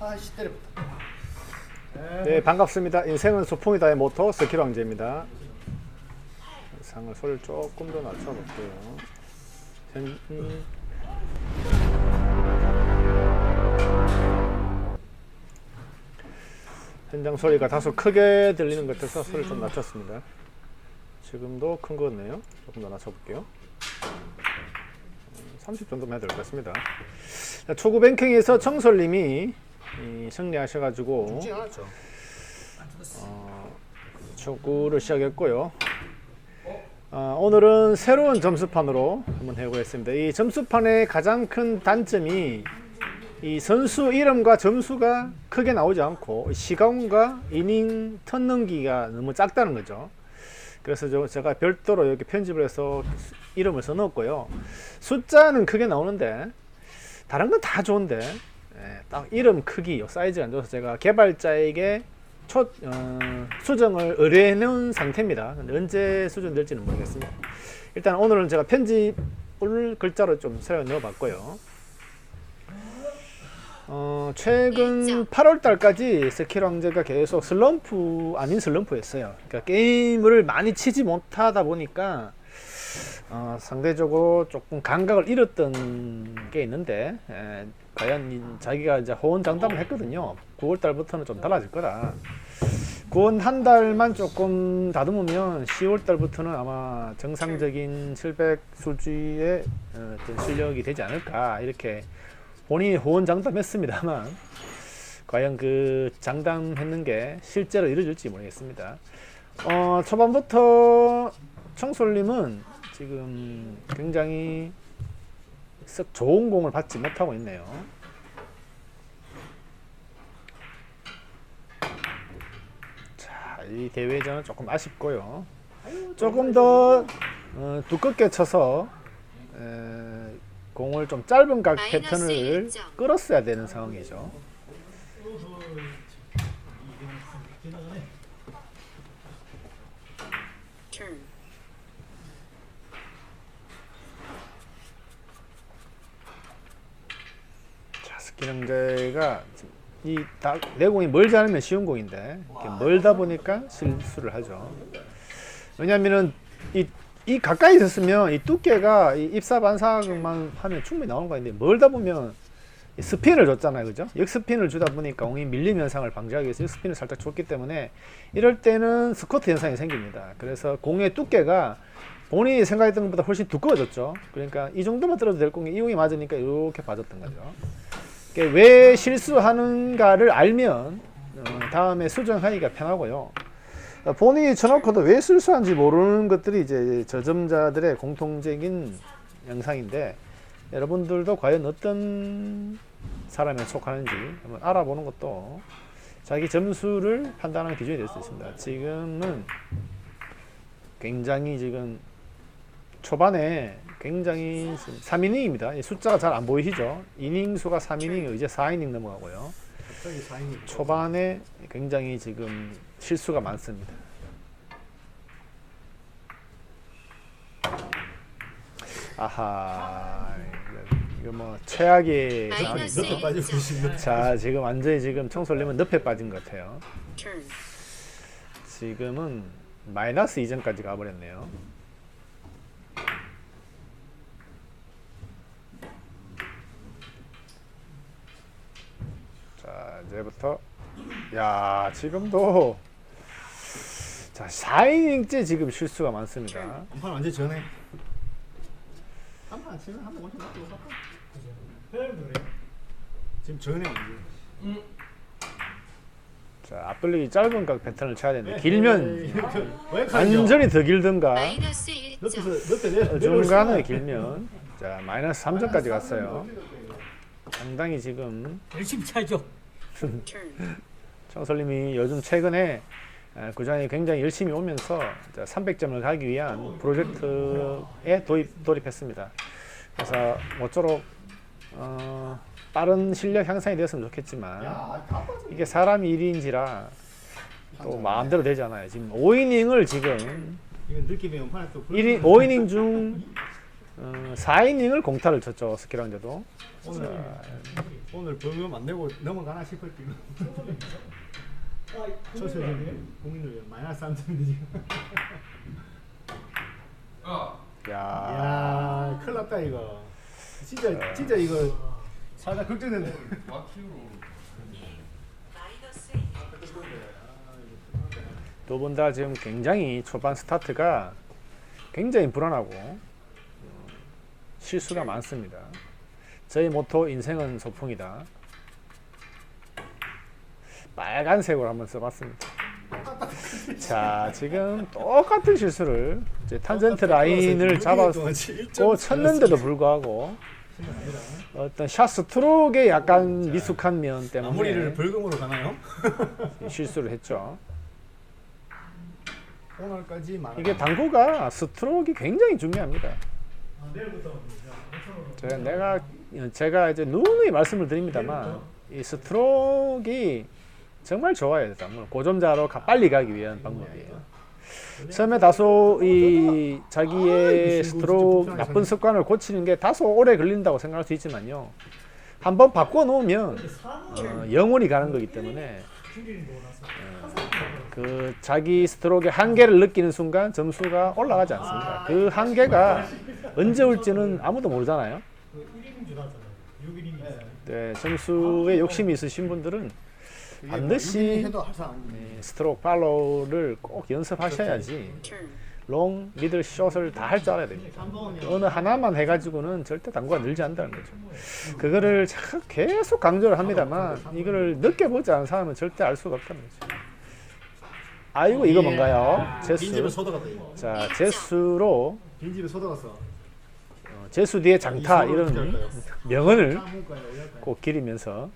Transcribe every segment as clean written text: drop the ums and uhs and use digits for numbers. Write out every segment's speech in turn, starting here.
아씨 때려붙어. 네, 반갑습니다. 인생은 소풍이다의 모토 스킬 왕제입니다. 상을 소리를 조금 더 낮춰볼게요. 현장 소리가 다소 크게 들리는 것 같아서 소리를 좀 낮췄습니다. 지금도 큰 것 같네요. 조금 더 낮춰볼게요. 30 정도면 해야 될 것 같습니다. 초구 뱅킹에서 청솔님이 승리하셔가지고 초구를 시작했고요. 오늘은 새로운 점수판으로 한번 해보겠습니다. 이 점수판의 가장 큰 단점이 이 선수 이름과 점수가 크게 나오지 않고 시간과 이닝 턴 넘기가 너무 작다는 거죠. 그래서 제가 별도로 이렇게 편집을 해서 이름을 써놓았고요. 숫자는 크게 나오는데 다른 건 다 좋은데 딱 이름 크기 사이즈가 안 좋아서 제가 개발자에게 수정을 의뢰해 놓은 상태입니다. 근데 언제 수정될지는 모르겠습니다. 일단 오늘은 제가 편집을 글자로 좀 새로 넣어봤고요. 최근 8월 달까지 스킬 왕제가 계속 슬럼프 아닌 슬럼프였어요. 그러니까 게임을 많이 치지 못하다 보니까 상대적으로 조금 감각을 잃었던 게 있는데 과연 자기가 이제 호언장담을 했거든요. 9월 달부터는 좀 달라질 거다. 9월 한 달만 조금 다듬으면 10월 달부터는 아마 정상적인 700 수주의 어떤 실력이 되지 않을까 이렇게 본인이 호언장담했습니다만 과연 그 장담했는 게 실제로 이루어질지 모르겠습니다. 초반부터 청솔님은 지금 굉장히 썩 좋은 공을 받지 못하고 있네요. 자, 이 대회전은 조금 아쉽고요. 조금 더 두껍게 쳐서 공을 좀 짧은 각 패턴을 끌었어야 되는 상황이죠. 자, 스킬 형제가 내 공이 멀지 않으면 쉬운 공인데 이렇게 멀다 보니까 실수를 하죠. 왜냐하면은 이 가까이 있었으면 이 두께가 이 입사 반사만 하면 충분히 나오는 거인데 멀다 보면 스핀을 줬잖아요, 그죠? 역스핀을 주다 보니까 공이 밀림 현상을 방지하기 위해서 역스핀을 살짝 줬기 때문에 이럴 때는 스쿼트 현상이 생깁니다. 그래서 공의 두께가 본인이 생각했던 것보다 훨씬 두꺼워졌죠. 그러니까 이 정도만 들어도 될 공이 이 공이 맞으니까 이렇게 빠졌던 거죠. 왜 실수하는가를 알면 다음에 수정하기가 편하고요. 본인이 쳐놓고도 왜 실수한지 모르는 것들이 이제 저점자들의 공통적인 영상인데 여러분들도 과연 어떤 사람에 속하는지 한번 알아보는 것도 자기 점수를 판단하는 기준이 될 수 있습니다. 지금은 굉장히 지금 초반에 굉장히 3이닝입니다. 숫자가 잘 안 보이시죠? 이닝 수가 3이닝이고 이제 4이닝 넘어가고요. 초반에 굉장히 지금 실수가 많습니다. 아하, 이거 뭐 최악의 상황이죠. 자, 지금 완전히 지금 청솔님은 늪에 빠진 것 같아요. 지금은 마이너스 이전까지 가버렸네요. 자, 이제부터 야, 지금도 자 4이닝째 지금 실수가 많습니다. 한판 완전 전에. 한판 치면 한번 원점 맞고 갔다. 회원도 그래요. 지금 전에 완전. 자, 앞돌리기 짧은 각 패턴을 쳐야 되는데 길면 완전히 더 길든가 중간에 길면 자 마이너스 3점까지 갔어요. 상당히 지금 열심히 차죠. 청솔님이 요즘 최근에 구장에 굉장히 열심히 오면서 300점을 가기 위한 프로젝트에 돌입했습니다. 그래서 모쪼록 빠른 실력 향상이 되었으면 좋겠지만 이게 사람 일인지라 또 마음대로 되지 않아요. 지금 5이닝을 지금 5이닝 중 4이닝을 공타를 쳤죠. 스킬 왕제도. 오늘 벌금 안 내고 넘어가나 싶을 정도. 초세적인 국민들 마이너스 3점인데 지금. 야, 야, 큰일 났다 이거. 진짜 이거 살짝 걱정된다. 두 분 다 지금 굉장히 초반 스타트가 굉장히 불안하고 실수가 많습니다. 저희 모토 인생은 소풍이다. 빨간색으로 한번 써봤습니다. 자, 지금 똑같은 실수를 이제 탄젠트 라인을 잡았고 쳤는데도 불구하고 어떤 샷 스트로크에 약간 미숙한 면 때문에 마무리를 벌금으로 가나요? 실수를 했죠. 오늘까지 말. 이게 당구가 스트로크가 굉장히 중요합니다. 내일부터 제가 이제 누누이 말씀을 드립니다만 이 스트로크가 정말 좋아요. 고점자로 빨리 가기 위한 방법이에요. 처음에 다소 이 자기의 스트로크 나쁜 습관을 고치는 게 다소 오래 걸린다고 생각할 수 있지만요. 한번 바꿔 놓으면 영원히 가는 거기 때문에 그 자기 스트로크의 한계를 느끼는 순간 점수가 올라가지 않습니다. 그 한계가 언제 올지는 아무도 모르잖아요. 네, 점수에 욕심이 있으신 분들은 반드시 스트로크 팔로우를 꼭 연습하셔야지 롱, 미들, 숏을 다 할 줄 알아야 됩니다. 어느 하나만 해가지고는 절대 당구가 늘지 않는다는 거죠. 그거를 참 계속 강조를 합니다만 이거를 느껴보지 않은 사람은 절대 알 수가 없다는 거죠. 아이고 이거 뭔가요? 제수. 자, 제수로 빈집에 소다 갔어. 제수 뒤에 장타 이런 명언을 꼭 기리면서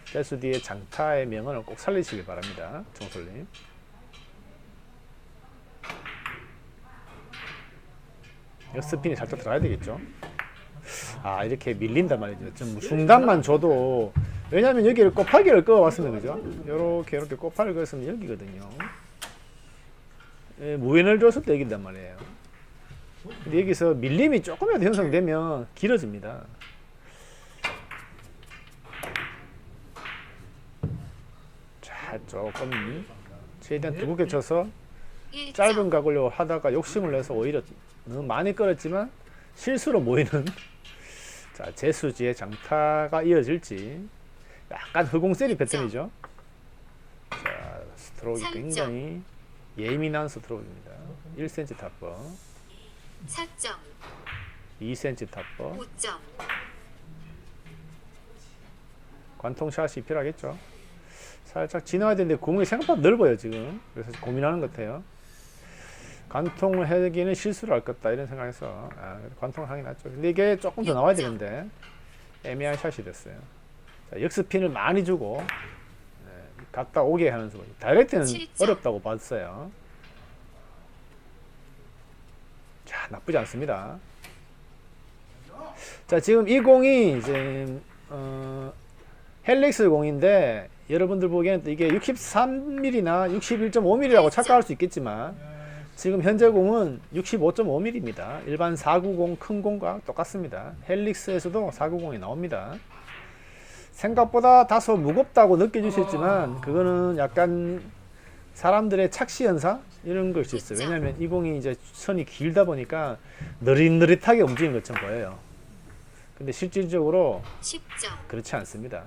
제수 뒤에 장타의 명언을 꼭 살리시길 바랍니다. 정솔님. 스핀이 살짝 들어야 되겠죠. 아, 이렇게 밀린단 말이죠. 좀 중단만 줘도, 왜냐하면 여기를 곱하기를 그어봤으면 그죠? 이렇게 곱하기를 그었으면 여기거든요. 무인을 줬을 때 여기단 말이에요. 근데 여기서 밀림이 조금이라도 형성되면 길어집니다. 자, 조금 최대한 두껍게 쳐서 짧은 각을 하다가 욕심을 내서 오히려 너무 많이 끌었지만 실수로 모이는 자, 제수지의 장타가 이어질지. 약간 허공세리 패턴이죠. 자, 스트로크가 굉장히 예민한 스트로크입니다. 1cm 탑버, 4점, 2cm 탑버, 5점, 관통샷이 필요하겠죠. 살짝 지나야 되는데 공이 생각보다 넓어요 지금. 그래서 고민하는 것 같아요. 관통을 하기는 실수를 할 것다 이런 생각에서 관통을 하긴 낫죠. 근데 이게 조금 더 나와야 되는데 애매한 샷이 됐어요. 자, 역스핀을 많이 주고 갔다 오게 하는 수가. 다이렉트는 7점. 어렵다고 봤어요. 자, 나쁘지 않습니다. 자, 지금 이 공이 이제 헬릭스 공인데 여러분들 보기에는 이게 63mm나 61.5mm라고 착각할 수 있겠지만 지금 현재 공은 65.5mm입니다. 일반 490 큰 공과 똑같습니다. 헬릭스에서도 490이 나옵니다. 생각보다 다소 무겁다고 느껴지셨지만 그거는 약간 사람들의 착시 현상 이런 것이 있어요. 왜냐하면 이 공이 이제 선이 길다 보니까 느릿느릿하게 움직이는 것처럼 보여요. 근데 실질적으로 10점, 그렇지 않습니다.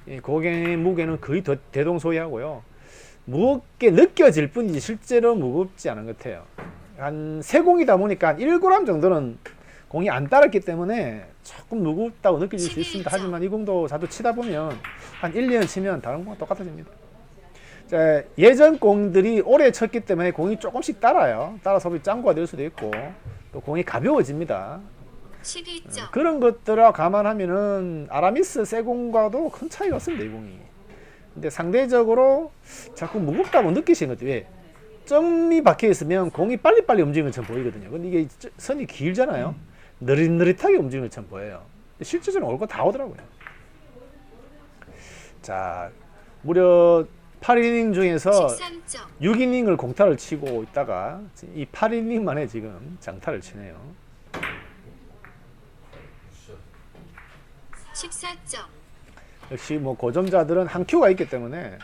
이 공의 무게는 거의 대동소이하고요. 무겁게 느껴질 뿐이지 실제로 무겁지 않은 것 같아요. 한 세 공이다 보니까 1g 정도는 공이 안 따랐기 때문에 조금 무겁다고 느껴질 수 있습니다. 하지만 이 공도 자주 치다 보면 한 1, 2년 치면 다른 공과 똑같아집니다. 자, 예전 공들이 오래 쳤기 때문에 공이 조금씩 따라요. 따라서 짱구가 될 수도 있고 또 공이 가벼워집니다. 12점, 그런 것들을 감안하면은 아라미스 새 공과도 큰 차이가 없습니다. 이 공이. 근데 상대적으로 자꾸 무겁다고 느끼시는 거죠. 왜? 점이 박혀 있으면 공이 빨리빨리 움직이는 것처럼 보이거든요. 근데 이게 선이 길잖아요. 느릿느릿하게 움직이는 것처럼 보여요. 실제적으로 올 거 다 오더라고요. 자, 무려 8이닝 중에서 13점, 6이닝을 공타를 치고 있다가 이 8이닝 만에 지금 장타를 치네요. 14점. 역시 뭐 고점자들은 한 큐가 있기 때문에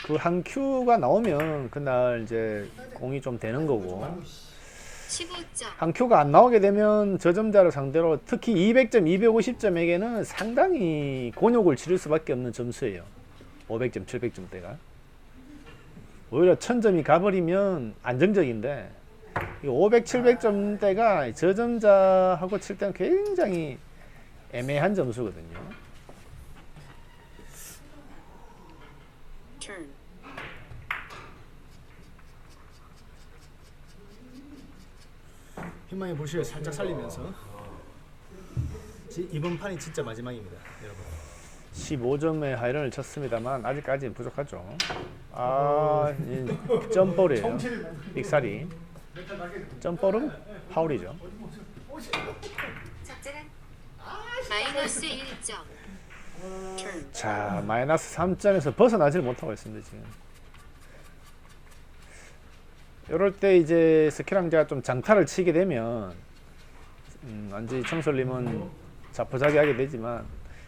그 한 큐가 나오면 그날 이제 공이 좀 되는 거고, 15점. 한 큐가 안 나오게 되면 저점자를 상대로 특히 200점, 250점에게는 상당히 곤욕을 치를 수밖에 없는 점수예요. 500점, 700점대가. 오히려 1000점이 가버리면 안정적인데, 500, 700점대가 저점자하고 칠 때는 굉장히 애매한 점수거든요. turn. 희망의 불씨를 살짝 살리면서 이번 판이 진짜 마지막입니다, 여러분. 15점의 하이런을 쳤습니다만 아직까지는 부족하죠. 이 점볼이에요. 빅살이. 점볼은 파울이죠. 마이너스 1점. turn. 자, 마이너스 3점에서 벗어나질 못하고 있습니다, 지금. 이럴 때 이제 스키랑제가 좀 장타를 치게 되면 완전히 청솔님은 자포자기하게 되지만,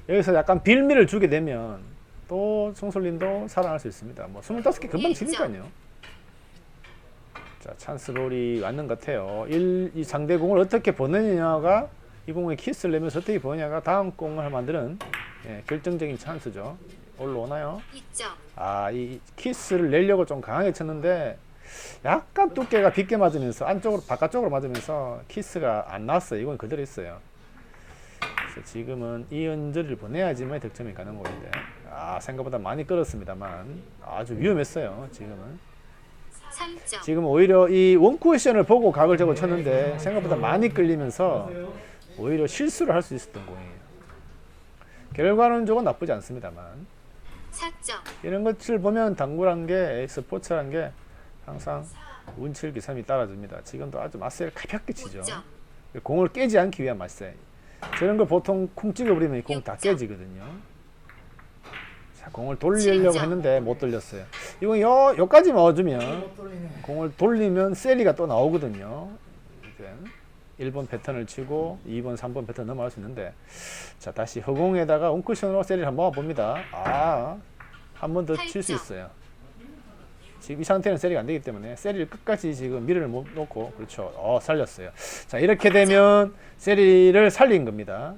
여기서 약간 빌미를 주게 되면 또 청솔님도 살아날 수 있습니다. 뭐 25개 금방 치니까요. 자, 찬스볼이 왔는 것 같아요. 이 상대 공을 어떻게 보느냐가, 이 공에 키스를 내면서 어떻게 보느냐가 다음 공을 만드는 결정적인 찬스죠. 올라오나요? 2점. 이 키스를 내려고 좀 강하게 쳤는데 약간 두께가 빗게 맞으면서 안쪽으로, 바깥쪽으로 맞으면서 키스가 안 나왔어요. 이건 그대로 있어요. 그래서 지금은 이 언저리를 보내야지만 득점이 가는 거인데, 생각보다 많이 끌었습니다만 아주 위험했어요. 지금은. 3점. 지금 오히려 이 원쿠션을 보고 각을 저거 쳤는데 생각보다 많이 끌리면서 오히려 실수를 할 수 있었던 공이에요. 결과는 조금 나쁘지 않습니다만, 4점. 이런 것을 보면 당구란 게, 스포츠란 게 항상 운칠 기삼이 따라줍니다. 지금도 아주 맞세를 가볍게 치죠. 5점. 공을 깨지 않기 위한 맞세. 저런 걸 보통 쿵 찍어버리면 공 다 깨지거든요. 자, 공을 돌리려고 했는데 못 돌렸어요. 이건 여기까지 넣어주면, 공을 돌리면 세리가 또 나오거든요. 이제 1번 패턴을 치고 2번, 3번 패턴 넘어갈 수 있는데, 자, 다시 허공에다가 온쿠션으로 세리를 한번 모아봅니다. 한 번 더 칠 수 있어요. 지금 이 상태는 세리가 안 되기 때문에 세리를 끝까지 지금 미러를 못 놓고, 그렇죠. 살렸어요. 자, 이렇게 되면 세리를 살린 겁니다.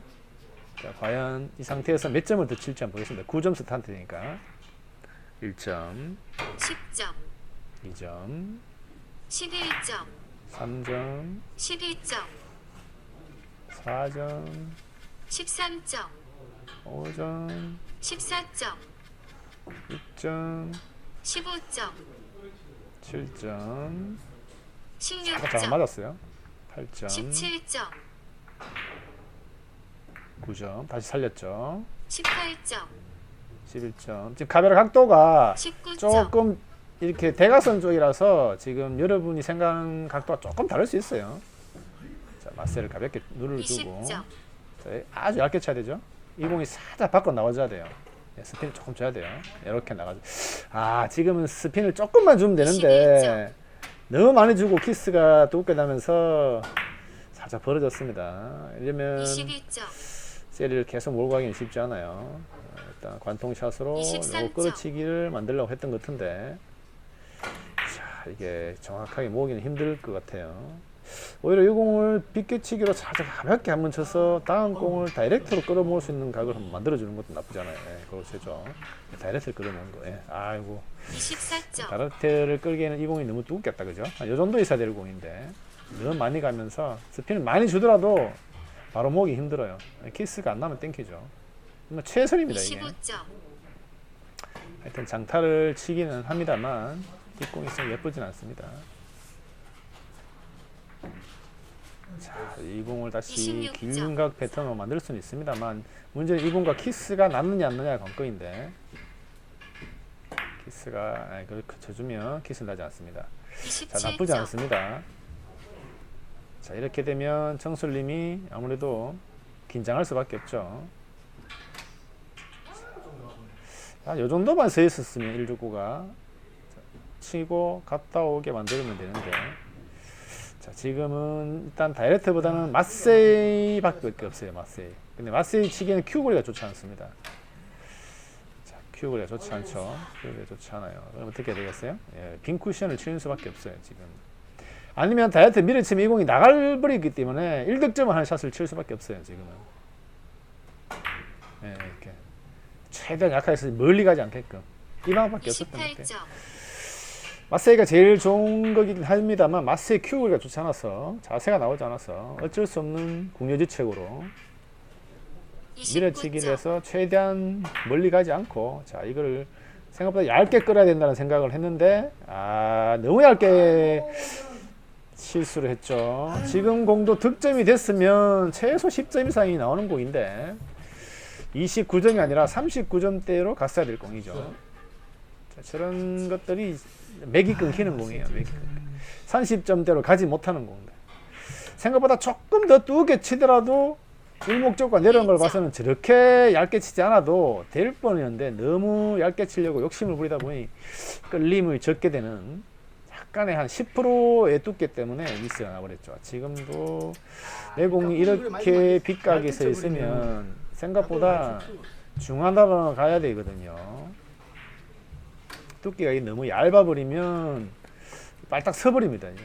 자, 과연 이 상태에서 몇 점을 더 칠지 한번 보겠습니다. 9점 스타트니까 1점, 10점. 2점, 11점. 3점, 12점. 4점, 13점. 5점, 14점. 6점, 15점. 7점, 잘 16점. 맞았어요. 8점, 17점. 9점, 다시 살렸죠. 18점. 11점. 지금 카메라 각도가 19점. 조금 이렇게 대각선 쪽이라서 지금 여러분이 생각하는 각도가 조금 다를 수 있어요. 자, 마세를 가볍게 누르주고, 20점. 자, 아주 얇게 쳐야 되죠. 이 공이 살짝 밖으로 나와줘야 돼요. 스핀을 조금 줘야 돼요. 이렇게 나가죠. 지금은 스핀을 조금만 주면 되는데 21점. 너무 많이 주고 키스가 두껍게 나면서 살짝 벌어졌습니다. 이러면 22점. 세리를 계속 몰고 가기는 쉽지 않아요. 일단 관통샷으로 23점. 요거 끌어치기를 만들려고 했던 것 같은데, 자, 이게 정확하게 모으기는 힘들 것 같아요. 오히려 이 공을 빗겨치기로 살짝 가볍게 한번 쳐서 다음 공을 다이렉트로 끌어모을 수 있는 각을 한번 만들어주는 것도 나쁘지 않아요. 그렇죠. 다이렉트를 끌어모는 거. 아이고. 24점. 다이렉트를 끌기에는 이 공이 너무 두껍겠다, 그죠? 이 정도 있어야 될 공인데 너무 많이 가면서 스핀을 많이 주더라도 바로 모으기 힘들어요. 키스가 안 나면 땡기죠. 최선입니다, 이게. 25점. 하여튼 장타를 치기는 합니다만 이 공이 썩 예쁘진 않습니다. 자, 이 공을 다시 26점. 긴 각 패턴으로 만들 수는 있습니다만, 문제는 이 공과 키스가 났느냐 안 났느냐가 관건인데, 키스가 그렇게 쳐주면 키스는 나지 않습니다. 자, 나쁘지 27점. 않습니다. 자, 이렇게 되면 청술님이 아무래도 긴장할 수밖에 없죠. 요 정도만 서 있었으면 169가 치고 갔다 오게 만들면 되는데, 자, 지금은 일단 다이렉트보다는 마세이밖에 없어요. 마세이. 근데 마세이 치기에는 큐거리가 좋지 않습니다. 자, 큐거리가 좋지 않죠. 큐거리가 좋지 않아요. 그럼 어떻게 해야 되겠어요? 예, 빈 쿠션을 치는 수밖에 없어요. 지금. 아니면 다이렉트 밀어치면 이 공이 나갈버리기 때문에 1득점을 하는 샷을 칠 수밖에 없어요. 지금은. 예, 이렇게 최대한 약하게 해서 멀리 가지 않게끔 이 방법밖에 없었던 것 같아요. 28점. 마세이가 제일 좋은 거긴 합니다만 마세이 큐브가 좋지 않아서 자세가 나오지 않아서 어쩔 수 없는 궁여지책으로 밀어치기를 29점. 해서 최대한 멀리 가지 않고 자 이거를 생각보다 얇게 끌어야 된다는 생각을 했는데 너무 얇게 실수를 했죠. 지금 공도 득점이 됐으면 최소 10점 이상이 나오는 공인데 29점이 아니라 39점대로 갔어야 될 공이죠. 자, 저런 것들이 맥이 끊기는 공이에요. 맥이 30점대로 가지 못하는 공인데 생각보다 조금 더 두게 치더라도 일목적과 내려온 걸 봐서는 저렇게 얇게 치지 않아도 될 뻔했는데 너무 얇게 치려고 욕심을 부리다 보니 끌림을 적게 되는 약간의 한 10%의 두께 때문에 미스가 나버렸죠. 지금도 내 공이 이렇게 빗각에 서 있으면 생각보다 중하단으로 가야 되거든요. 두께가 너무 얇아버리면 빨딱 서버립니다. 이제.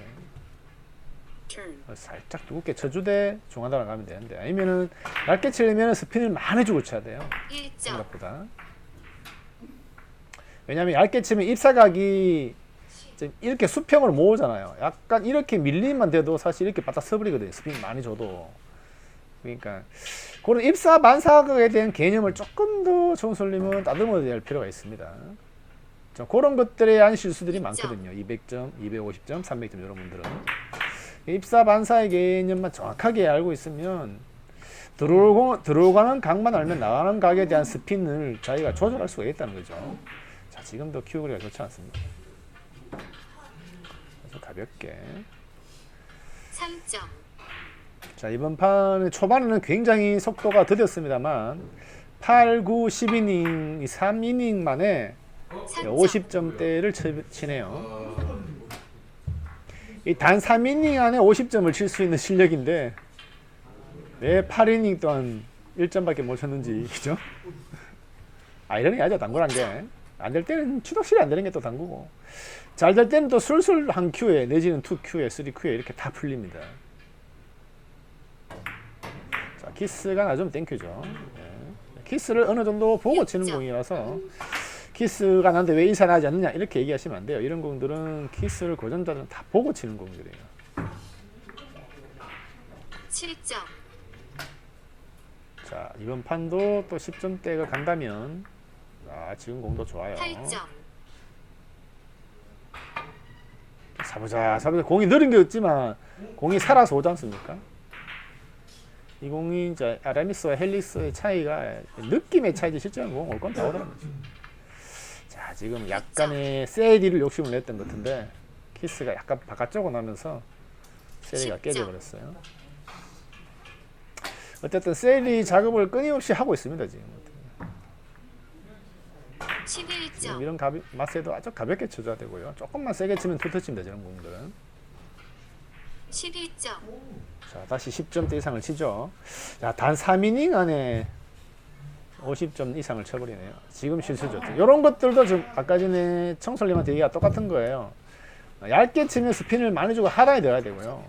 살짝 두껍게 쳐주되 중하단으로 가면 되는데 아니면은 얇게 치려면 스핀을 많이 주고 쳐야 돼요. 1점. 생각보다. 왜냐하면 얇게 치면 입사각이 이렇게 수평으로 모으잖아요. 약간 이렇게 밀림만 돼도 사실 이렇게 바닥 서버리거든요. 스핀 많이 줘도. 그러니까 그런 입사 반사각에 대한 개념을 조금 더 정솔님은 다듬어야 될 필요가 있습니다. 그런 것들에 대한 실수들이 많거든요. 200점, 250점, 300점 이런 분들은 입사 반사의 개념만 정확하게 알고 있으면 들어가는 각만 알면 나가는 각에 대한 스핀을 자기가 조절할 수가 있다는 거죠. 자, 지금도 큐거리가 좋지 않습니다. 그래서 가볍게 3점. 자, 이번 판은 초반에는 굉장히 속도가 더뎠습니다만 8, 9, 10이닝 3이닝 만에 50점대를 치네요. 이 단 3이닝 안에 50점을 칠 수 있는 실력인데 왜 8이닝 동안 1점밖에 못 쳤는지 그죠? 이러니 아주 당구란 게 안 될 때는 추덕실이 안 되는 게 또 당구고 잘 될 때는 또 술술 한 큐에 내지는 2큐에 3큐에 이렇게 다 풀립니다. 자, 키스가 나 좀 땡큐죠. 키스를 어느 정도 보고 치는 공이라서 키스가 나는데 왜 인사 나지 않느냐 이렇게 얘기하시면 안 돼요. 이런 공들은 키스를 고전자들은 다 보고 치는 공들이에요. 7점. 자, 이번 판도 또 10점대가 간다면 지금 공도 좋아요. 8점. 사보자 공이 느린 게 없지만 공이 살아서 오지 않습니까? 이 공이 이제 아라미스와 헬리스의 차이가 느낌의 차이지 실제로 공 올 건 다 오더라고요. 자, 지금 약간의 세리를 욕심을 냈던 것 같은데 키스가 약간 바깥쪽으로 나면서 세리가 깨져버렸어요. 어쨌든 세리 작업을 끊임없이 하고 있습니다. 지금 11점. 지금 이런 맛에도 아주 가볍게 쳐줘야 되고요. 조금만 세게 치면 투터칩니다. 저런 공들은. 12점. 자, 다시 10점대 이상을 치죠. 자, 단 3이닝 안에 50점 이상을 쳐버리네요. 지금 실수죠. 이런 것들도 좀 아까 전에 청솔님한테 얘기가 똑같은 거예요. 얇게 치면 스핀을 많이 주고 하단에 넣어야 되고요.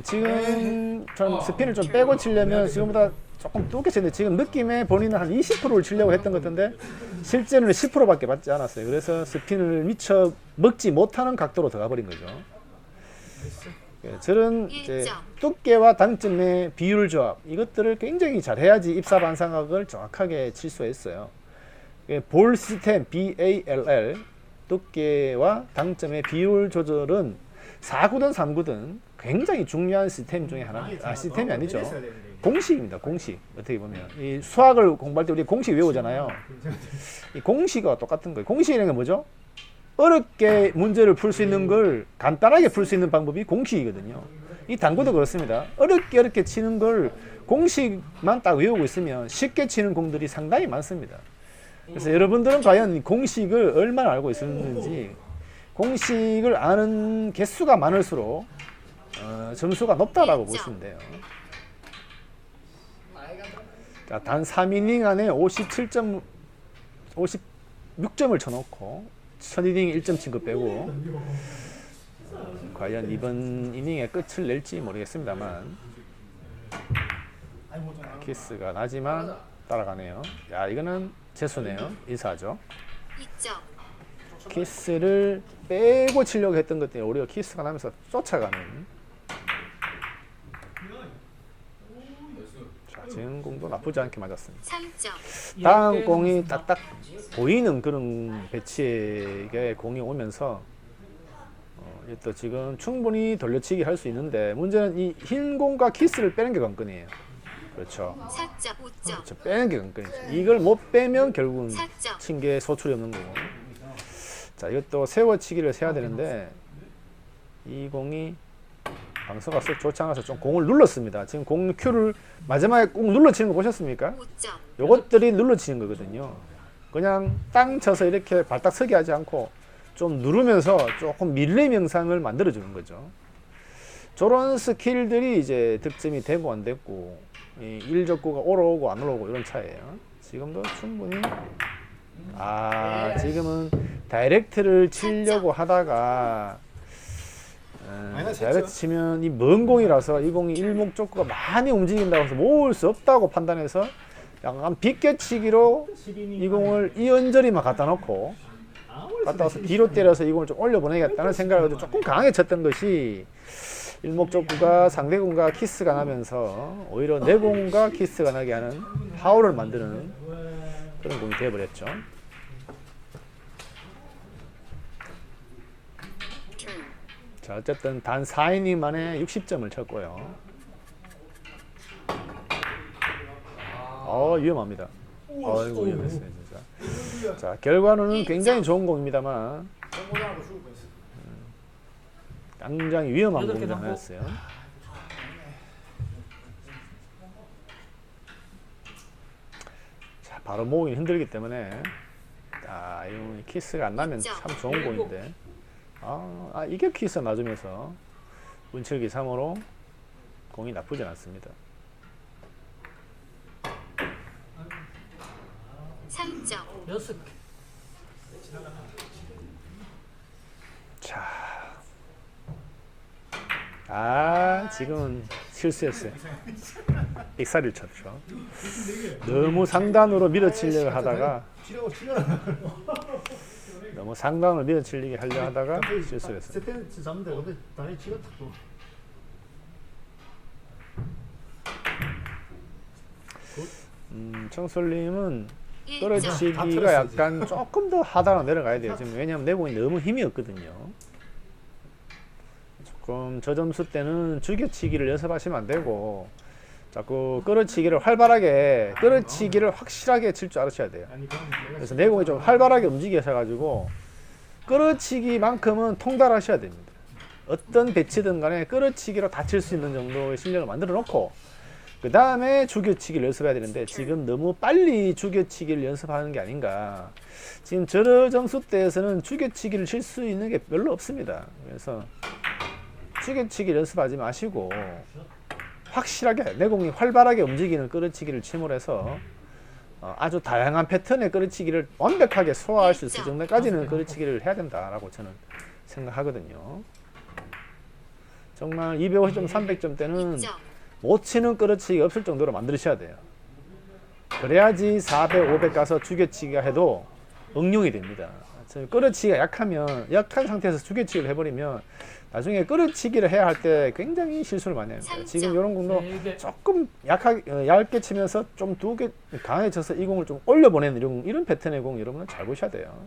지금 전 스핀을 좀 빼고 치려면 지금보다 조금 두껍게 쳤는데 지금 느낌에 본인은 한 20%를 치려고 했던 것 같은데 실제는 10%밖에 받지 않았어요. 그래서 스핀을 미처 먹지 못하는 각도로 들어가 버린 거죠. 저런 이제 두께와 당점의 비율 조합 이것들을 굉장히 잘 해야지 입사 반사각을 정확하게 칠 수가 있어요. 볼 시스템 BALL 두께와 당점의 비율 조절은 4구든 3구든 굉장히 중요한 시스템 중에 하나입니다. 시스템이 아니죠. 공식입니다. 공식. 어떻게 보면 이 수학을 공부할 때 우리 공식 외우잖아요. 이 공식과 똑같은 거예요. 공식이라는 게 뭐죠? 어렵게 문제를 풀 수 있는 걸 간단하게 풀 수 있는 방법이 공식이거든요. 이 당구도 그렇습니다. 어렵게 치는 걸 공식만 딱 외우고 있으면 쉽게 치는 공들이 상당히 많습니다. 그래서 여러분들은 과연 공식을 얼마나 알고 있었는지 공식을 아는 개수가 많을수록 점수가 높다라고 일점. 보시면 돼요. 자, 단 3이닝 안에 56점을 쳐놓고 첫 이닝 1점 친 거 빼고 과연 이번 이닝의 끝을 낼지 모르겠습니다만 키스가 나지만 따라가네요. 야, 이거는 재수네요. 인사하죠. 2점. 키스를 빼고 치려고 했던 것 때문에 오히려 키스가 나면서 쫓아가는. 자, 지금 공도 나쁘지 않게 맞았습니다. 3점. 다음 공이 딱딱 보이는 그런 배치의 공이 오면서 이게 또 지금 충분히 돌려치기 할 수 있는데 문제는 이 흰 공과 키스를 빼는 게 관건이에요. 그렇죠. 4점. 5점. 그렇죠. 빼는 게 관건이죠. 이걸 못 빼면 결국은 4점. 친 게 소출이 없는 거고. 자, 이것도 세워치기를 세야 되는데 이 공이 방서가 썩 좋지 않아서 좀 공을 눌렀습니다. 지금 공 큐를 마지막에 꼭 눌러치는 거 보셨습니까? 5점. 요것들이 눌러치는 거거든요. 그냥 땅 쳐서 이렇게 발딱 서게 하지 않고 좀 누르면서 조금 밀림 영상을 만들어 주는 거죠. 저런 스킬들이 이제 득점이 되고 안 됐고 이 1족구가 올라오고 안 올라오고 이런 차이예요. 지금도 충분히 지금은 다이렉트를 치려고 하다가 다이렉트 치면 이 먼 공이라서 이 공이 일목적구가 많이 움직인다고 해서 모을 수 없다고 판단해서 약간 빗겨치기로 이 공을 이언저리만 갖다 놓고 갔다 와서 뒤로 때려서 이 공을 좀 올려보내겠다는 생각을 가지고 조금 강하게 쳤던 것이 일목적구가 상대공과 키스가 나면서 오히려 내 공과 키스가 나게 하는 파울을 만드는 그런 공이 되어버렸죠. 자, 어쨌든 단 4이닝 만에 60점을 쳤고요. 위험합니다. 아이고, 위험했어요, 진짜. 자, 결과는 굉장히 좋은 공입니다만 굉장히 위험한 공이 하나였어요. 자, 바로 모으기 힘들기 때문에 이 키스가 안 나면 참 좋은 공인데 이게 키스 맞으면서 문철기 3호로 공이 나쁘진 않습니다. 3점. 6개. 자, 지금은 실수했어요. 익사를 쳤죠. 너무 상단으로 밀어치려고 하다가 너무 상단으로 밀어치려고 하려 하다가 실수를 했어요. 세텐스 잡으면 되거든. 다리 치고 탁. 청솔님은 1점. 떨어지기가 약간 조금 더 하단으로 내려가야 돼요. 지금 왜냐하면 내공이 너무 힘이 없거든요. 조금 저 점수 때는 죽여치기를 연습하시면 안 되고 자꾸 끌어치기를 활발하게 끌어치기를 확실하게 칠 줄 알으셔야 돼요. 그래서 내공이 좀 활발하게 움직이셔가지고 끌어치기만큼은 통달하셔야 됩니다. 어떤 배치든 간에 끌어치기로 다칠 수 있는 정도의 실력을 만들어 놓고 그 다음에 죽여치기를 연습해야 되는데 지금 너무 빨리 죽여치기를 연습하는 게 아닌가. 지금 저 점수대에서는 죽여치기를 칠 수 있는 게 별로 없습니다. 그래서 죽여치기를 연습하지 마시고 확실하게 내공이 활발하게 움직이는 끌어치기를 침을 해서 아주 다양한 패턴의 끌어치기를 완벽하게 소화할 수 있을 정도까지는 끌어치기를 해야 된다라고 저는 생각하거든요. 정말 250점, 300점 때는 2점. 못 치는 끌어치기가 없을 정도로 만드셔야 돼요. 그래야지 400, 500 가서 죽여치기가 해도 응용이 됩니다. 끌어치기가 약한 상태에서 죽여치기를 해버리면 나중에 끌어치기를 해야 할 때 굉장히 실수를 많이 합니다. 지금 이런 공도 조금 얇게 치면서 좀 두개 강하게 쳐서 이 공을 좀 올려보내는 이런 패턴의 공 여러분은 잘 보셔야 돼요.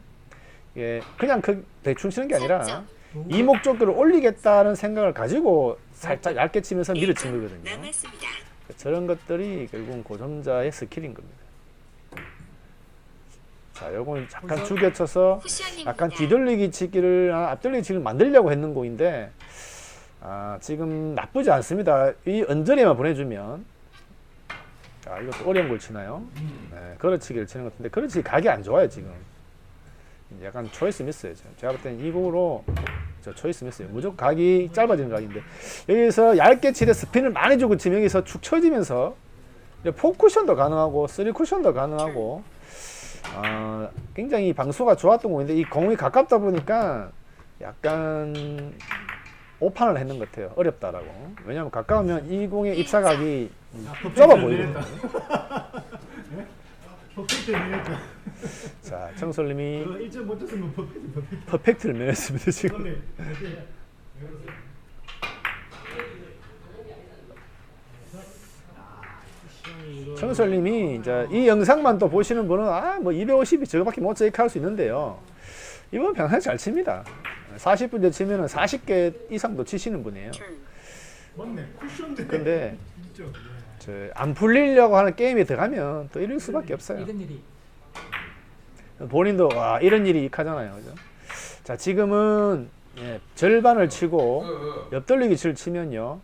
예, 그냥 대충 치는 게 아니라 이 목적으로 올리겠다는 생각을 가지고 살짝 얇게 치면서 밀어친 거거든요. 저런 것들이 결국은 고점자의 스킬인 겁니다. 자, 요건 약간 죽여쳐서 약간 뒤돌리기 치기를 앞돌리기 치기를 만들려고 했는 공인데 지금 나쁘지 않습니다. 이 언저리만 보내주면 이것도 어려운 걸 치나요? 네, 걸어치기를 치는 것 같은데 걸어치기 각이 안 좋아요 지금. 약간 초이스 미스예요. 제가 볼 때는 이 공으로 저 초이스 mes어요. 무조건 각이 짧아지는 각인데 여기서 얇게 치되 스핀을 많이 주고 치면 여기서 축 처지면서 4쿠션도 가능하고 3쿠션도 가능하고 굉장히 방수가 좋았던 공인데 이 공이 가깝다 보니까 약간 오판을 했는 것 같아요. 어렵다라고. 왜냐하면 가까우면 이 공의 입사각이 좁아 보이거든요. 퍼펙트 밀렸다. 자, 청솔님이 1점 못 줬으면 퍼펙트. 퍼펙트를 면했습니다 지금. 원래 청솔님이 이제 이 영상만 또 보시는 분은 뭐 250이 저거밖에 못 제이크할 수 있는데요. 이분 평소에 잘 칩니다. 40분째 치면은 40개 이상도 치시는 분이에요. 맞네. 쿠션데. 근데 진짜. 안 풀리려고 하는 게임에 들어가면 또 이럴 수밖에 없어요. 이런 일이 본인도 이런 일이 익하잖아요, 그죠? 자, 지금은 절반을 치고 옆돌리기를 치면요.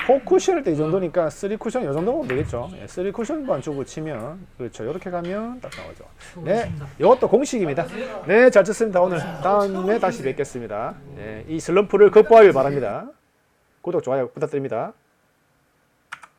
4쿠션일 때 이 정도니까 3쿠션 이 정도면 되겠죠. 3쿠션만 주고 치면 그렇죠. 이렇게 가면 딱 나오죠. 네, 이것도 공식입니다. 네, 잘 쳤습니다. 오늘 다음에 다시 뵙겠습니다. 이 슬럼프를 극복하길 바랍니다. 구독, 좋아요 부탁드립니다.